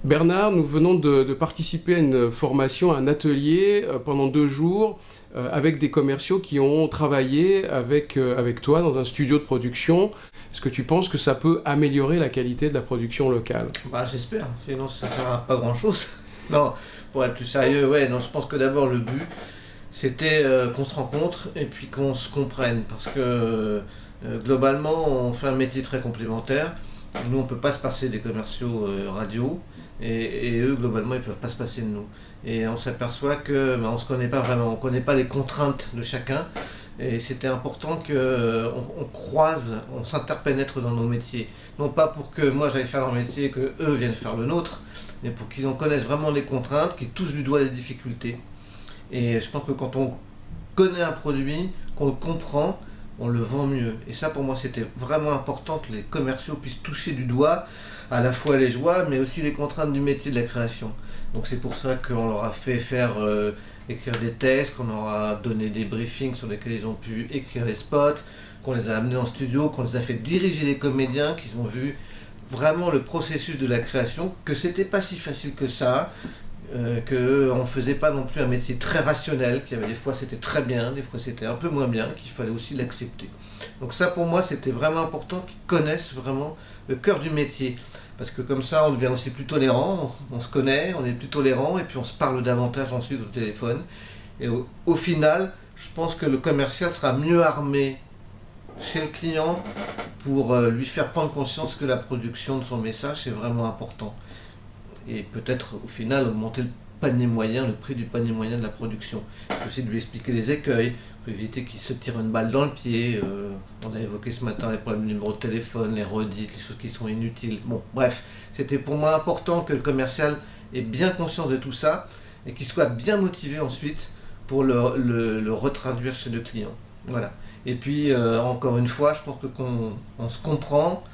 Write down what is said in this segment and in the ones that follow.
Bernard, nous venons de participer à une formation, à un atelier pendant 2 jours avec des commerciaux qui ont travaillé avec toi dans un studio de production. Est-ce que tu penses que ça peut améliorer la qualité de la production locale? Bah, j'espère, sinon ça ne sert à pas grand-chose. Non, pour être plus sérieux, ouais, non, je pense que d'abord le but, c'était qu'on se rencontre et puis qu'on se comprenne. Parce que globalement, on fait un métier très complémentaire. Nous, on ne peut pas se passer des commerciaux radio. Et eux, globalement, ils ne peuvent pas se passer de nous. Et on s'aperçoit que on ne se connaît pas vraiment, on ne connaît pas les contraintes de chacun. Et c'était important qu'on croise, on s'interpénètre dans nos métiers. Non pas pour que moi j'aille faire leur métier et que eux viennent faire le nôtre, mais pour qu'ils en connaissent vraiment les contraintes, qu'ils touchent du doigt les difficultés. Et je pense que quand on connaît un produit, qu'on le comprend, on le vend mieux. Et ça, pour moi, c'était vraiment important que les commerciaux puissent toucher du doigt à la fois les joies, mais aussi les contraintes du métier de la création. Donc c'est pour ça qu'on leur a fait faire écrire des textes, qu'on leur a donné des briefings sur lesquels ils ont pu écrire les spots, qu'on les a amenés en studio, qu'on les a fait diriger les comédiens, qu'ils ont vu vraiment le processus de la création, que c'était pas si facile que ça, qu'on ne faisait pas non plus un métier très rationnel, qu'il y avait des fois c'était très bien, des fois c'était un peu moins bien, qu'il fallait aussi l'accepter. Donc ça pour moi c'était vraiment important qu'ils connaissent vraiment le cœur du métier. Parce que comme ça on devient aussi plus tolérant, on se connaît, on est plus tolérant et puis on se parle davantage ensuite au téléphone. Et au final, je pense que le commercial sera mieux armé chez le client pour lui faire prendre conscience que la production de son message est vraiment important. Et peut-être au final augmenter le panier moyen, le prix du panier moyen de la production. Il faut aussi de lui expliquer les écueils, pour éviter qu'il se tire une balle dans le pied. On a évoqué ce matin les problèmes de numéro de téléphone, les redites, les choses qui sont inutiles. Bon, bref, c'était pour moi important que le commercial ait bien conscience de tout ça et qu'il soit bien motivé ensuite pour le retraduire chez le client. Voilà. Et puis, encore une fois, je pense que qu'on se comprend,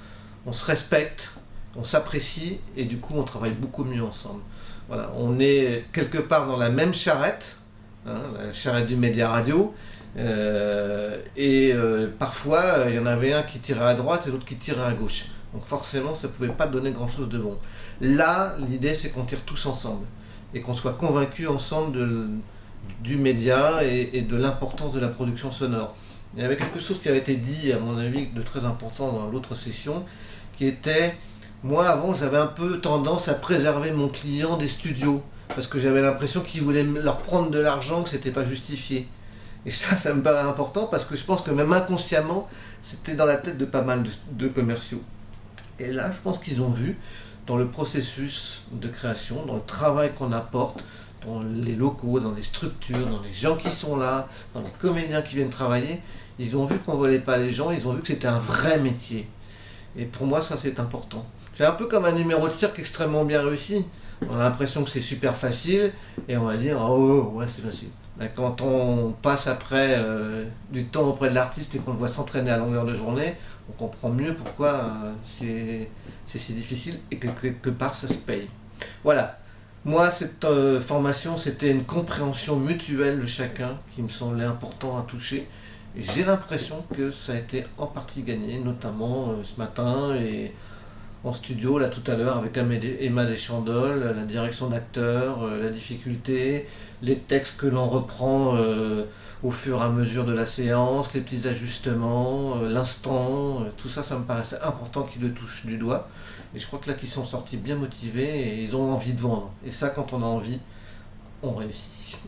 on se respecte, on s'apprécie et du coup on travaille beaucoup mieux ensemble. Voilà, on est quelque part dans la même charrette, hein, la charrette du média radio, parfois il y en avait un qui tirait à droite et l'autre qui tirait à gauche. Donc forcément ça ne pouvait pas donner grand chose de bon. Là, l'idée c'est qu'on tire tous ensemble et qu'on soit convaincus ensemble du média et de l'importance de la production sonore. Il y avait quelque chose qui avait été dit, à mon avis, de très important dans l'autre session, qui était... Moi, avant, j'avais un peu tendance à préserver mon client des studios, parce que j'avais l'impression qu'ils voulaient leur prendre de l'argent, que c'était pas justifié. Et ça me paraît important, parce que je pense que même inconsciemment, c'était dans la tête de pas mal de commerciaux. Et là, je pense qu'ils ont vu, dans le processus de création, dans le travail qu'on apporte, dans les locaux, dans les structures, dans les gens qui sont là, dans les comédiens qui viennent travailler, ils ont vu qu'on ne volait pas les gens, ils ont vu que c'était un vrai métier. Et pour moi, ça, c'est important. C'est un peu comme un numéro de cirque extrêmement bien réussi. On a l'impression que c'est super facile et on va dire oh ouais c'est facile. Mais quand on passe après du temps auprès de l'artiste et qu'on le voit s'entraîner à longueur de journée, on comprend mieux pourquoi c'est si difficile et que quelque part ça se paye. Voilà. Moi cette formation c'était une compréhension mutuelle de chacun qui me semblait important à toucher. Et j'ai l'impression que ça a été en partie gagné, notamment ce matin et en studio, là tout à l'heure, avec Emma Deschandoles, la direction d'acteurs, la difficulté, les textes que l'on reprend au fur et à mesure de la séance, les petits ajustements, l'instant, tout ça, ça me paraissait important qu'ils le touchent du doigt. Et je crois que là, qu'ils sont sortis bien motivés et ils ont envie de vendre. Et ça, quand on a envie, on réussit.